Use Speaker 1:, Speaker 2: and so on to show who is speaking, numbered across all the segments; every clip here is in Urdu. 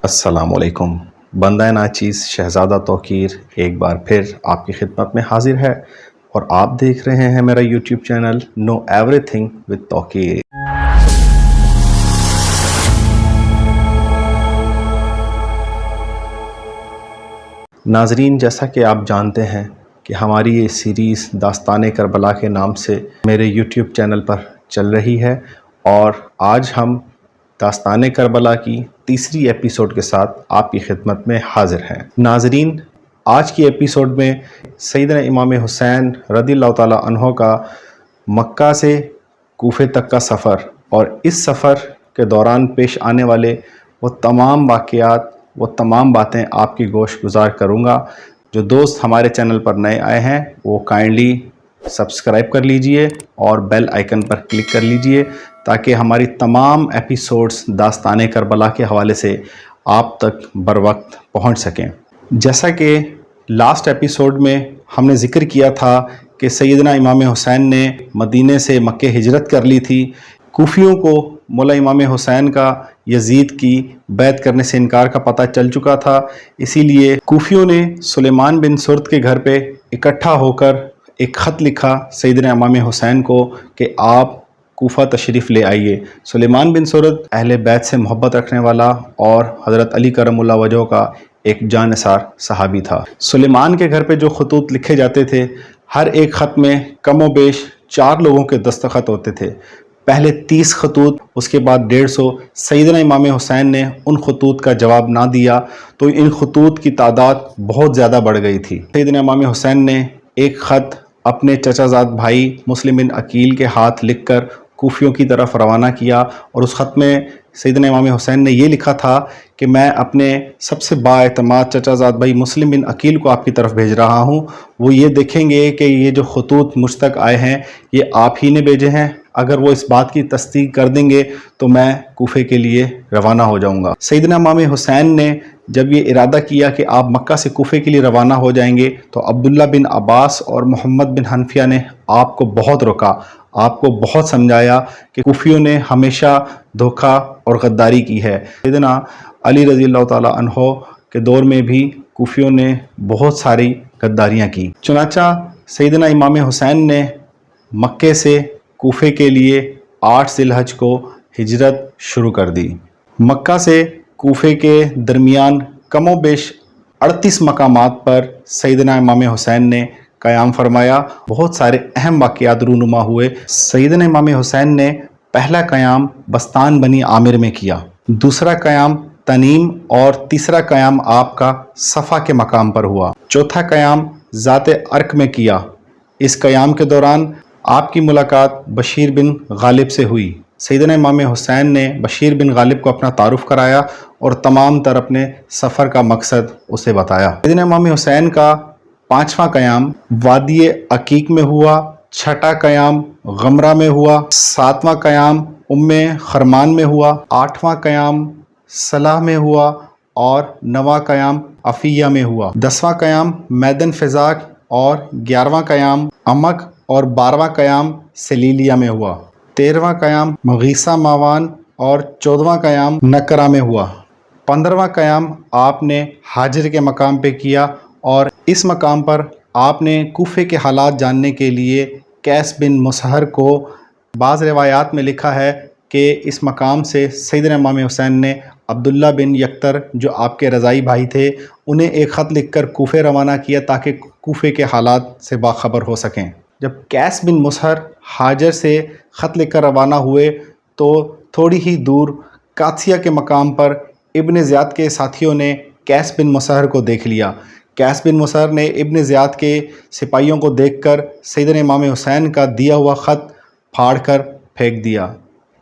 Speaker 1: السلام علیکم۔ بندہ ناچیز شہزادہ توقیر ایک بار پھر آپ کی خدمت میں حاضر ہے اور آپ دیکھ رہے ہیں میرا YouTube channel no everything with Tauqeer. ناظرین، جیسا کہ آپ جانتے ہیں کہ ہماری یہ سیریز داستان کربلا کے نام سے میرے یوٹیوب چینل پر چل رہی ہے اور آج ہم داستان کربلا کی تیسری ایپیسوڈ کے ساتھ آپ کی خدمت میں حاضر ہیں۔ ناظرین، آج کی ایپیسوڈ میں سیدنا امام حسین رضی اللہ تعالیٰ عنہ کا مکہ سے کوفے تک کا سفر اور اس سفر کے دوران پیش آنے والے وہ تمام واقعات، وہ تمام باتیں آپ کی گوش گزار کروں گا۔ جو دوست ہمارے چینل پر نئے آئے ہیں وہ کائنڈلی سبسکرائب کر لیجئے اور بیل آئیکن پر کلک کر لیجئے تاکہ ہماری تمام ایپیسوڈز داستان کربلا کے حوالے سے آپ تک بر وقت پہنچ سکیں۔ جیسا کہ لاسٹ ایپیسوڈ میں ہم نے ذکر کیا تھا کہ سیدنا امام حسین نے مدینے سے مکہ ہجرت کر لی تھی۔ کوفیوں کو مولا امام حسین کا یزید کی بیعت کرنے سے انکار کا پتہ چل چکا تھا، اسی لیے کوفیوں نے سلیمان بن سرد کے گھر پہ اکٹھا ہو کر ایک خط لکھا سیدنا امام حسین کو کہ آپ کوفہ تشریف لے آئیے۔ سلیمان بن سرد اہل بیت سے محبت رکھنے والا اور حضرت علی کرم اللہ وجہہ کا ایک جانثار صحابی تھا۔ سلیمان کے گھر پہ جو خطوط لکھے جاتے تھے، ہر ایک خط میں کم و بیش 4 لوگوں کے دستخط ہوتے تھے۔ پہلے 30 خطوط، اس کے بعد 150۔ سیدنا امام حسین نے ان خطوط کا جواب نہ دیا تو ان خطوط کی تعداد بہت زیادہ بڑھ گئی تھی۔ سیدنا امام حسین نے ایک خط اپنے چچا زاد بھائی مسلم بن عقیل کے ہاتھ لکھ کر کوفیوں کی طرف روانہ کیا اور اس خط میں سیدنا امام حسین نے یہ لکھا تھا کہ میں اپنے سب سے با اعتماد چچا زاد بھائی مسلم بن عقیل کو آپ کی طرف بھیج رہا ہوں، وہ یہ دیکھیں گے کہ یہ جو خطوط مجھ تک آئے ہیں یہ آپ ہی نے بھیجے ہیں۔ اگر وہ اس بات کی تصدیق کر دیں گے تو میں کوفے کے لیے روانہ ہو جاؤں گا۔ سیدنا امام حسین نے جب یہ ارادہ کیا کہ آپ مکہ سے کوفے کے لیے روانہ ہو جائیں گے تو عبداللہ بن عباس اور محمد بن حنفیہ نے آپ کو بہت روکا، آپ کو بہت سمجھایا کہ کوفیوں نے ہمیشہ دھوکہ اور غداری کی ہے۔ سیدنا علی رضی اللہ تعالیٰ عنہ کے دور میں بھی کوفیوں نے بہت ساری غداریاں کی۔ چنانچہ سیدنا امام حسین نے مکے سے کوفے کے لیے 8 ذی الحج کو ہجرت شروع کر دی۔ مکہ سے کوفے کے درمیان کم و بیش 38 مقامات پر سیدنا امام حسین نے قیام فرمایا۔ بہت سارے اہم واقعات رونما ہوئے۔ سیدنا امام حسین نے پہلا قیام بستان بنی عامر میں کیا، دوسرا قیام تنیم اور تیسرا قیام آپ کا صفا کے مقام پر ہوا، چوتھا قیام ذات ارک میں کیا۔ اس قیام کے دوران آپ کی ملاقات بشیر بن غالب سے ہوئی۔ سیدنا امام حسین نے بشیر بن غالب کو اپنا تعارف کرایا اور تمام تر اپنے سفر کا مقصد اسے بتایا۔ سیدنا امام حسین کا 5واں قیام وادی عقیق میں ہوا، 6واں قیام غمرہ میں ہوا، 7واں قیام ام خرمان میں ہوا، 8واں قیام صلاح میں ہوا اور 9واں قیام عفیہ میں ہوا، 10واں قیام میدن فزاق اور 11واں قیام عمق اور 12واں قیام سلیلیہ میں ہوا، 13واں قیام مغیثہ ماوان اور 14واں قیام نکرہ میں ہوا، 15واں قیام آپ نے حاجر کے مقام پہ کیا اور اس مقام پر آپ نے کوفے کے حالات جاننے کے لیے قیس بن مسہر کو، بعض روایات میں لکھا ہے کہ اس مقام سے سیدنا امام حسین نے عبداللہ بن یکتر جو آپ کے رضائی بھائی تھے انہیں ایک خط لکھ کر کوفے روانہ کیا تاکہ کوفے کے حالات سے باخبر ہو سکیں۔ جب قیس بن مسہر حاجر سے خط لکھ کر روانہ ہوئے تو تھوڑی ہی دور قادسیہ کے مقام پر ابن زیاد کے ساتھیوں نے قیس بن مسہر کو دیکھ لیا۔ قیس بن مسہر نے ابن زیاد کے سپاہیوں کو دیکھ کر سیدنا امام حسین کا دیا ہوا خط پھاڑ کر پھینک دیا۔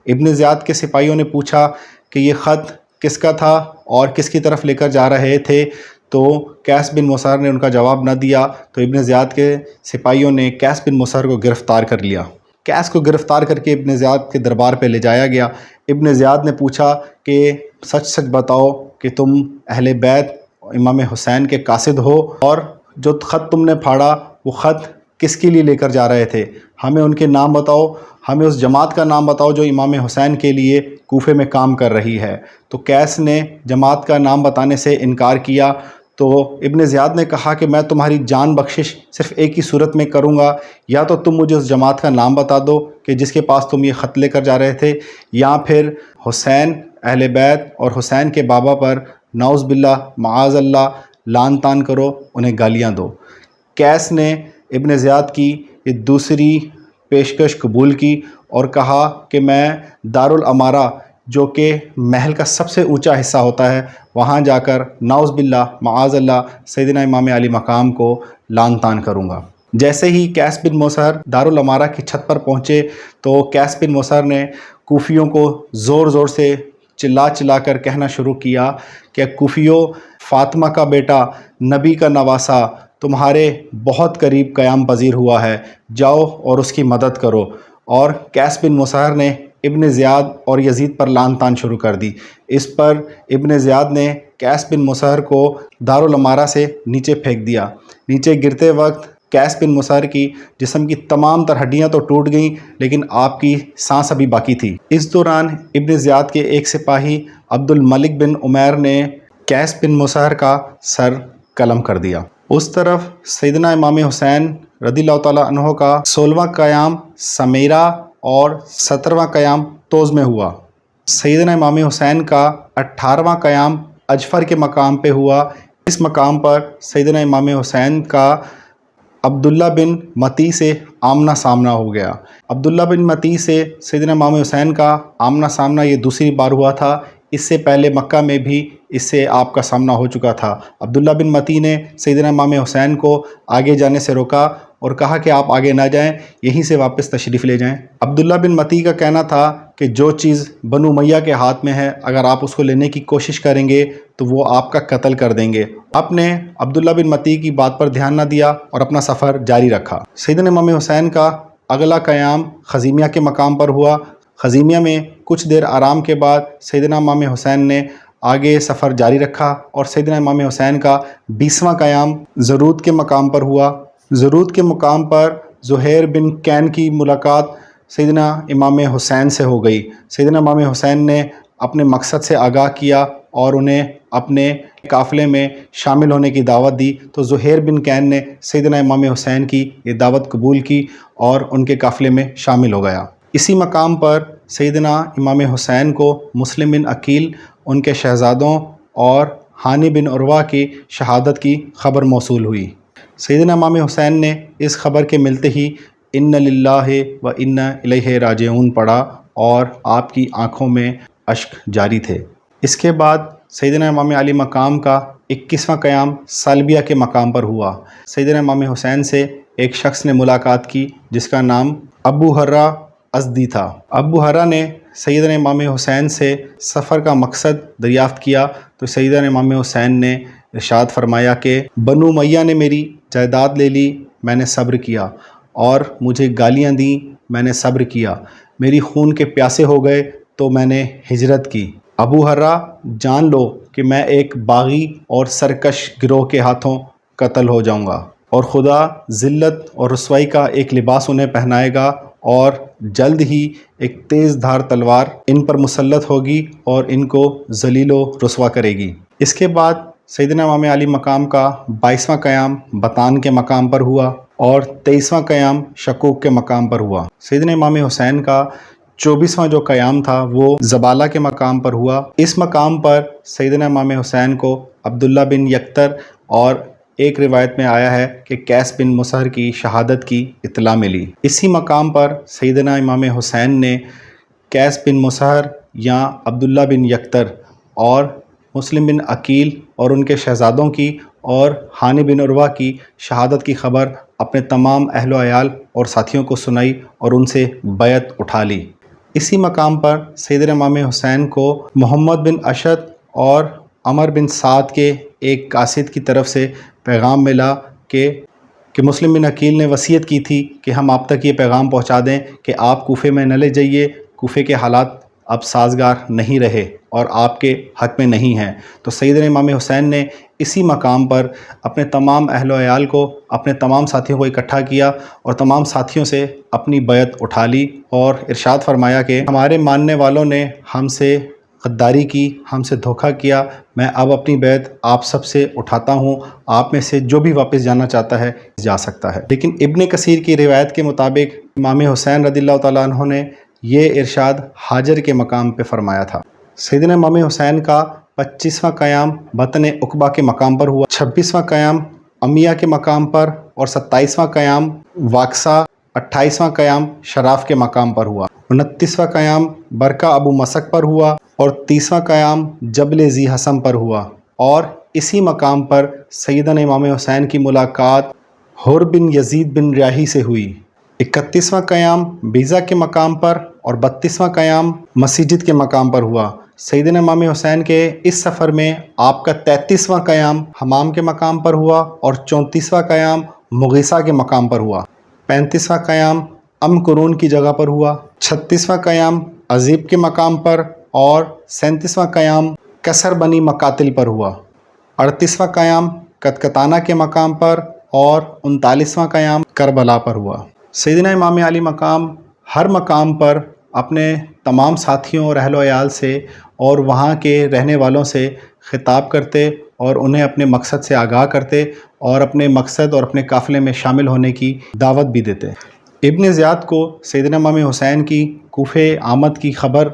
Speaker 1: ابن زیاد کے سپاہیوں نے پوچھا کہ یہ خط کس کا تھا اور کس کی طرف لے کر جا رہے تھے، تو قیس بن مسہر نے ان کا جواب نہ دیا تو ابن زیاد کے سپاہیوں نے قیس بن مسہر کو گرفتار کر لیا۔ قیس کو گرفتار کر کے ابن زیاد کے دربار پہ لے جایا گیا۔ ابن زیاد نے پوچھا کہ سچ سچ بتاؤ کہ تم اہل بیت امام حسین کے قاصد ہو اور جو خط تم نے پھاڑا وہ خط کس کے لیے لے کر جا رہے تھے؟ ہمیں ان کے نام بتاؤ، ہمیں اس جماعت کا نام بتاؤ جو امام حسین کے لیے کوفے میں کام کر رہی ہے۔ تو قیس نے جماعت کا نام بتانے سے انکار کیا۔ تو ابن زیاد نے کہا کہ میں تمہاری جان بخشش صرف ایک ہی صورت میں کروں گا، یا تو تم مجھے اس جماعت کا نام بتا دو کہ جس کے پاس تم یہ خط لے کر جا رہے تھے، یا پھر حسین، اہل بیت اور حسین کے بابا پر نعوذ باللہ معاذ اللہ لعن طعن کرو، انہیں گالیاں دو۔ قیس نے ابن زیاد کی یہ دوسری پیشکش قبول کی اور کہا کہ میں دارالامارہ جو کہ محل کا سب سے اونچا حصہ ہوتا ہے، وہاں جا کر نعوذ باللہ معاذ اللہ سیدنا امام علی مقام کو لعن طعن کروں گا۔ جیسے ہی قیس بن مصہر دارالامارہ کی چھت پر پہنچے تو قیس بن مصہر نے کوفیوں کو زور زور سے چلا چلا کر کہنا شروع کیا کہ کوفیوں، فاطمہ کا بیٹا، نبی کا نواسہ تمہارے بہت قریب قیام پذیر ہوا ہے، جاؤ اور اس کی مدد کرو۔ اور قیس بن مصہر نے ابن زیاد اور یزید پر لعن طعن شروع کر دی۔ اس پر ابن زیاد نے قیس بن مصہر کو دارالامارہ سے نیچے پھینک دیا۔ نیچے گرتے وقت قیس بن مصہر کی جسم کی تمام تر ہڈیاں تو ٹوٹ گئیں، لیکن آپ کی سانس ابھی باقی تھی۔ اس دوران ابن زیاد کے ایک سپاہی عبد الملک بن عمیر نے قیس بن مصہر کا سر قلم کر دیا۔ اس طرف سیدنا امام حسین رضی اللہ تعالیٰ عنہ کا 16واں قیام سمیرہ اور 17واں قیام توز میں ہوا۔ سیدنا امام حسین کا 18واں قیام اجفر کے مقام پہ ہوا۔ اس مقام پر سیدنا امام حسین کا عبداللہ بن متی سے آمنا سامنا ہو گیا۔ عبداللہ بن متی سے سیدنا امام حسین کا آمنا سامنا یہ دوسری بار ہوا تھا۔ اس سے پہلے مکہ میں بھی اس سے آپ کا سامنا ہو چکا تھا۔ عبداللہ بن متی نے سیدنا امام حسین کو آگے جانے سے روکا اور کہا کہ آپ آگے نہ جائیں، یہیں سے واپس تشریف لے جائیں۔ عبداللہ بن متی کا کہنا تھا کہ جو چیز بنو امیہ کے ہاتھ میں ہے، اگر آپ اس کو لینے کی کوشش کریں گے تو وہ آپ کا قتل کر دیں گے۔ آپ نے عبداللہ بن متی کی بات پر دھیان نہ دیا اور اپنا سفر جاری رکھا۔ سیدنا امام حسین کا اگلا قیام خزیمیہ کے مقام پر ہوا۔ خزیمیہ میں کچھ دیر آرام کے بعد سیدنا امام حسین نے آگے سفر جاری رکھا اور سیدنا امام حسین کا 20واں قیام زرود کے مقام پر ہوا۔ زرود کے مقام پر زہیر بن کین کی ملاقات سیدنا امام حسین سے ہو گئی۔ سیدنا امام حسین نے اپنے مقصد سے آگاہ کیا اور انہیں اپنے قافلے میں شامل ہونے کی دعوت دی، تو زہیر بن کین نے سیدنا امام حسین کی یہ دعوت قبول کی اور ان کے قافلے میں شامل ہو گیا۔ اسی مقام پر سیدنا امام حسین کو مسلم بن عقیل، ان کے شہزادوں اور ہانی بن عروہ کی شہادت کی خبر موصول ہوئی۔ سیدنا امام حسین نے اس خبر کے ملتے ہی ان للہ و انا الیہ راجعون پڑھا اور آپ کی آنکھوں میں اشک جاری تھے۔ اس کے بعد سیدنا امام علی مقام کا 21واں قیام سالبیہ کے مقام پر ہوا۔ سیدنا امام حسین سے ایک شخص نے ملاقات کی جس کا نام ابو حرہ ازدی تھا۔ ابو حرہ نے سیدنا امام حسین سے سفر کا مقصد دریافت کیا تو سیدنا امام حسین نے ارشاد فرمایا کہ بنو امیہ نے میری جائیداد لے لی، میں نے صبر کیا، اور مجھے گالیاں دیں، میں نے صبر کیا، میری خون کے پیاسے ہو گئے تو میں نے ہجرت کی۔ ابو حرہ جان لو کہ میں ایک باغی اور سرکش گروہ کے ہاتھوں قتل ہو جاؤں گا، اور خدا ذلت اور رسوائی کا ایک لباس انہیں پہنائے گا، اور جلد ہی ایک تیز دھار تلوار ان پر مسلط ہوگی اور ان کو ذلیل و رسوا کرے گی۔ اس کے بعد سیدنا امام علی مقام کا 22واں قیام بطان کے مقام پر ہوا اور 23واں قیام شکوک کے مقام پر ہوا۔ سیدنا امام حسین کا 24واں جو قیام تھا وہ زبالہ کے مقام پر ہوا۔ اس مقام پر سیدنا امام حسین کو عبداللہ بن یکتر اور ایک روایت میں آیا ہے کہ قیس بن مصہر کی شہادت کی اطلاع ملی۔ اسی مقام پر سیدنا امام حسین نے قیس بن مصہر یا عبداللہ بن یکتر اور مسلم بن عقیل اور ان کے شہزادوں کی اور ہانی بن عروہ کی شہادت کی خبر اپنے تمام اہل و عیال اور ساتھیوں کو سنائی اور ان سے بیعت اٹھا لی۔ اسی مقام پر سیدنا امام حسین کو محمد بن اشد اور عمر بن سعد کے ایک قاصد کی طرف سے پیغام ملا کہ مسلم بن عقیل نے وصیت کی تھی کہ ہم آپ تک یہ پیغام پہنچا دیں کہ آپ کوفے میں نہ لے جائیے، کوفے کے حالات اب سازگار نہیں رہے اور آپ کے حق میں نہیں ہیں۔ تو سیدنا امام حسین نے اسی مقام پر اپنے تمام اہل و عیال کو، اپنے تمام ساتھیوں کو اکٹھا کیا اور تمام ساتھیوں سے اپنی بیعت اٹھا لی اور ارشاد فرمایا کہ ہمارے ماننے والوں نے ہم سے غداری کی، ہم سے دھوکہ کیا، میں اب اپنی بیعت آپ سب سے اٹھاتا ہوں، آپ میں سے جو بھی واپس جانا چاہتا ہے جا سکتا ہے۔ لیکن ابن کثیر کی روایت کے مطابق امام حسین رضی اللہ تعالیٰ عنہ نے یہ ارشاد حاجر کے مقام پہ فرمایا تھا۔ سیدنا امام حسین کا 25واں قیام بطن عقبہ کے مقام پر ہوا، 26واں قیام امیہ کے مقام پر اور 27واں قیام واقصہ، 28واں قیام شراف کے مقام پر ہوا، 29واں قیام برکہ ابو مسک پر ہوا اور 30واں قیام جبل ذی حسم پر ہوا۔ اور اسی مقام پر سیدنا امام حسین کی ملاقات حر بن یزید بن ریاحی سے ہوئی۔ 31واں قیام بیضہ کے مقام پر اور 32واں قیام مسجد کے مقام پر ہوا۔ سیدنا امام حسین کے اس سفر میں آپ کا 33واں قیام حمام کے مقام پر ہوا اور 34واں قیام مغیثہ کے مقام پر ہوا، 35واں قیام قرون کی جگہ پر ہوا، 36واں قیام عزیب کے مقام پر اور 37واں قیام کسر بنی مقاتل پر ہوا، 38واں قیام کتکتانہ کے مقام پر اور 39واں قیام کربلا پر ہوا۔ سیدنا امام علی مقام ہر مقام پر اپنے تمام ساتھیوں اور اہل و عیال سے اور وہاں کے رہنے والوں سے خطاب کرتے اور انہیں اپنے مقصد سے آگاہ کرتے اور اپنے مقصد اور اپنے قافلے میں شامل ہونے کی دعوت بھی دیتے۔ ابن زیاد کو سیدنا امام حسین کی کوفے آمد کی خبر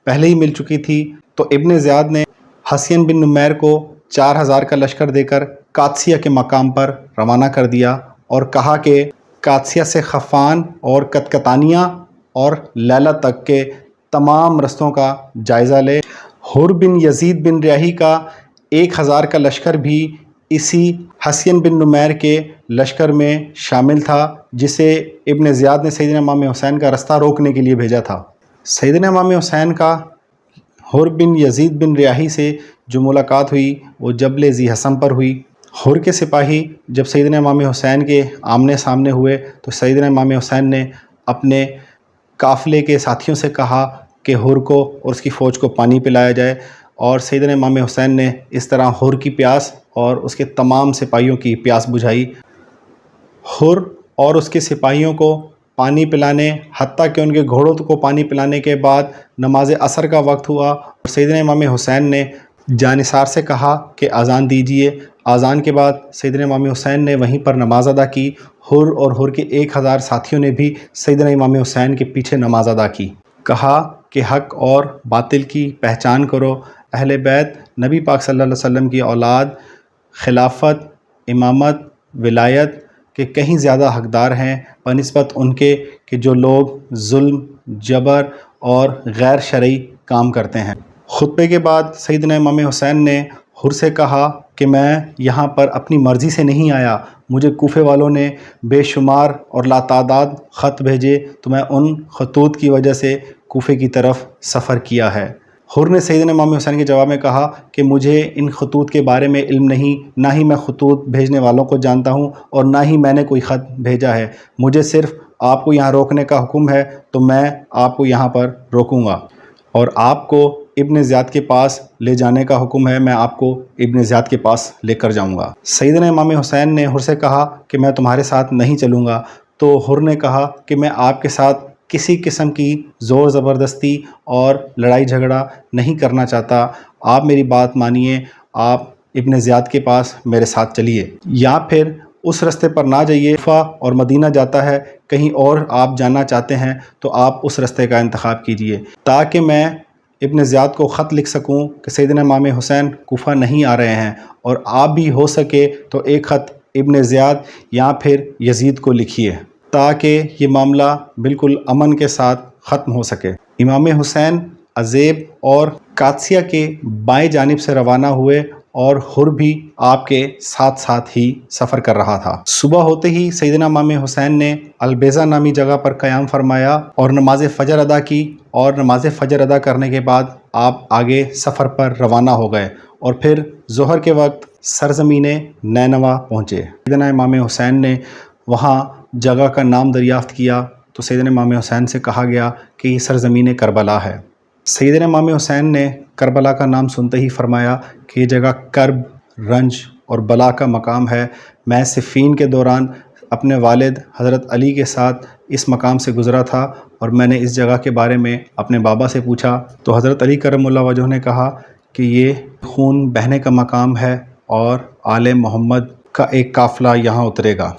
Speaker 1: پہلے ہی مل چکی تھی، تو ابن زیاد نے حسین بن نمیر کو 4000 کا لشکر دے کر قادسیہ کے مقام پر روانہ کر دیا اور کہا کہ قادسیہ سے خفان اور کتکتانیہ اور لیلہ تک کے تمام رستوں کا جائزہ لے۔ حر بن یزید بن ریاحی کا 1000 کا لشکر بھی اسی حسین بن نمیر کے لشکر میں شامل تھا، جسے ابن زیاد نے سیدنا امام حسین کا رستہ روکنے کے لیے بھیجا تھا۔ سیدنا امام حسین کا حر بن یزید بن ریاحی سے جو ملاقات ہوئی وہ جبل ذی حسم پر ہوئی۔ حر کے سپاہی جب سیدنا امام حسین کے آمنے سامنے ہوئے تو سیدنا امام حسین نے اپنے قافلے کے ساتھیوں سے کہا کہ حر کو اور اس کی فوج کو پانی پلایا جائے، اور سیدنا امام حسین نے اس طرح حر کی پیاس اور اس کے تمام سپاہیوں کی پیاس بجھائی۔ حر اور اس کے سپاہیوں کو پانی پلانے، حتیٰ کہ ان کے گھوڑوں کو پانی پلانے کے بعد نماز عصر کا وقت ہوا اور سیدنا امام حسین نے جانثار سے کہا کہ اذان دیجئے۔ اذان کے بعد سیدنا امام حسین نے وہیں پر نماز ادا کی۔ حر اور حر کے 1000 ساتھیوں نے بھی سیدنا امام حسین کے پیچھے نماز ادا کی۔ کہا کہ حق اور باطل کی پہچان کرو، اہل بیت نبی پاک صلی اللہ علیہ وسلم کی اولاد خلافت، امامت، ولایت کے کہیں زیادہ حقدار ہیں بنسبت ان کے کہ جو لوگ ظلم، جبر اور غیر شرعی کام کرتے ہیں۔ خطبے کے بعد سیدنا امام حسین نے حر سے کہا کہ میں یہاں پر اپنی مرضی سے نہیں آیا، مجھے کوفے والوں نے بے شمار اور لاتعداد خط بھیجے تو میں ان خطوط کی وجہ سے کوفے کی طرف سفر کیا ہے۔ حر نے سیدنا امام حسین کے جواب میں کہا کہ مجھے ان خطوط کے بارے میں علم نہیں، نہ ہی میں خطوط بھیجنے والوں کو جانتا ہوں اور نہ ہی میں نے کوئی خط بھیجا ہے، مجھے صرف آپ کو یہاں روکنے کا حکم ہے تو میں آپ کو یہاں پر روکوں گا، اور آپ کو ابن زیاد کے پاس لے جانے کا حکم ہے، میں آپ کو ابن زیاد کے پاس لے کر جاؤں گا۔ سیدنا امام حسین نے حر سے کہا کہ میں تمہارے ساتھ نہیں چلوں گا، تو حر نے کہا کہ میں آپ کے ساتھ کسی قسم کی زور زبردستی اور لڑائی جھگڑا نہیں کرنا چاہتا، آپ میری بات مانیے، آپ ابن زیاد کے پاس میرے ساتھ چلیے، یا پھر اس رستے پر نہ جائیے، کوفہ اور مدینہ جاتا ہے، کہیں اور آپ جانا چاہتے ہیں تو آپ اس رستے کا انتخاب کیجئے، تاکہ میں ابن زیاد کو خط لکھ سکوں کہ سیدنا امام حسین کوفہ نہیں آ رہے ہیں، اور آپ بھی ہو سکے تو ایک خط ابن زیاد یا پھر یزید کو لکھیے تاکہ یہ معاملہ بالکل امن کے ساتھ ختم ہو سکے۔ امام حسین عزیب اور قادسیہ کے بائیں جانب سے روانہ ہوئے اور حر بھی آپ کے ساتھ ساتھ ہی سفر کر رہا تھا۔ صبح ہوتے ہی سیدنا امام حسین نے البیضہ نامی جگہ پر قیام فرمایا اور نماز فجر ادا کی، اور نماز فجر ادا کرنے کے بعد آپ آگے سفر پر روانہ ہو گئے اور پھر ظہر کے وقت سرزمین نینوا پہنچے۔ سیدنا امام حسین نے وہاں جگہ کا نام دریافت کیا تو سیدنا امام حسین سے کہا گیا کہ یہ سرزمین کربلا ہے۔ سیدنا امام حسین نے کربلا کا نام سنتے ہی فرمایا کہ یہ جگہ کرب، رنج اور بلا کا مقام ہے۔ میں صفین کے دوران اپنے والد حضرت علی کے ساتھ اس مقام سے گزرا تھا اور میں نے اس جگہ کے بارے میں اپنے بابا سے پوچھا تو حضرت علی کرم اللہ وجہہ نے کہا کہ یہ خون بہنے کا مقام ہے اور آل محمد کا ایک قافلہ یہاں اترے گا۔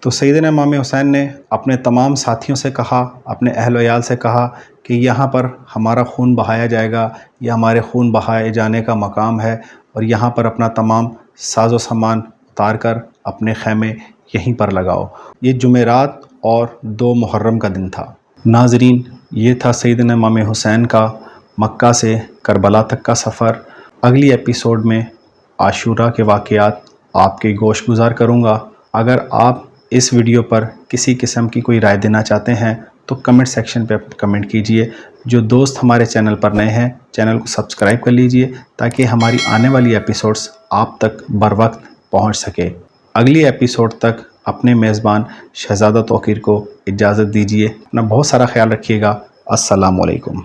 Speaker 1: تو سیدنا امام حسین نے اپنے تمام ساتھیوں سے کہا، اپنے اہل و عیال سے کہا کہ یہاں پر ہمارا خون بہایا جائے گا، یہ ہمارے خون بہائے جانے کا مقام ہے اور یہاں پر اپنا تمام ساز و سامان اتار کر اپنے خیمے یہیں پر لگاؤ۔ یہ جمعرات اور 2 محرم کا دن تھا۔ ناظرین، یہ تھا سیدنا امام حسین کا مکہ سے کربلا تک کا سفر۔ اگلی ایپیسوڈ میں عاشورہ کے واقعات آپ کے گوش گزار کروں گا۔ اگر آپ اس ویڈیو پر کسی قسم کی کوئی رائے دینا چاہتے ہیں تو کمنٹ سیکشن پہ کمنٹ کیجئے۔ جو دوست ہمارے چینل پر نئے ہیں چینل کو سبسکرائب کر لیجئے تاکہ ہماری آنے والی ایپیسوڈز آپ تک بر وقت پہنچ سکے۔ اگلی ایپیسوڈ تک اپنے میزبان شہزادہ توقیر کو اجازت دیجئے۔ اپنا بہت سارا خیال رکھیے گا۔ السلام علیکم۔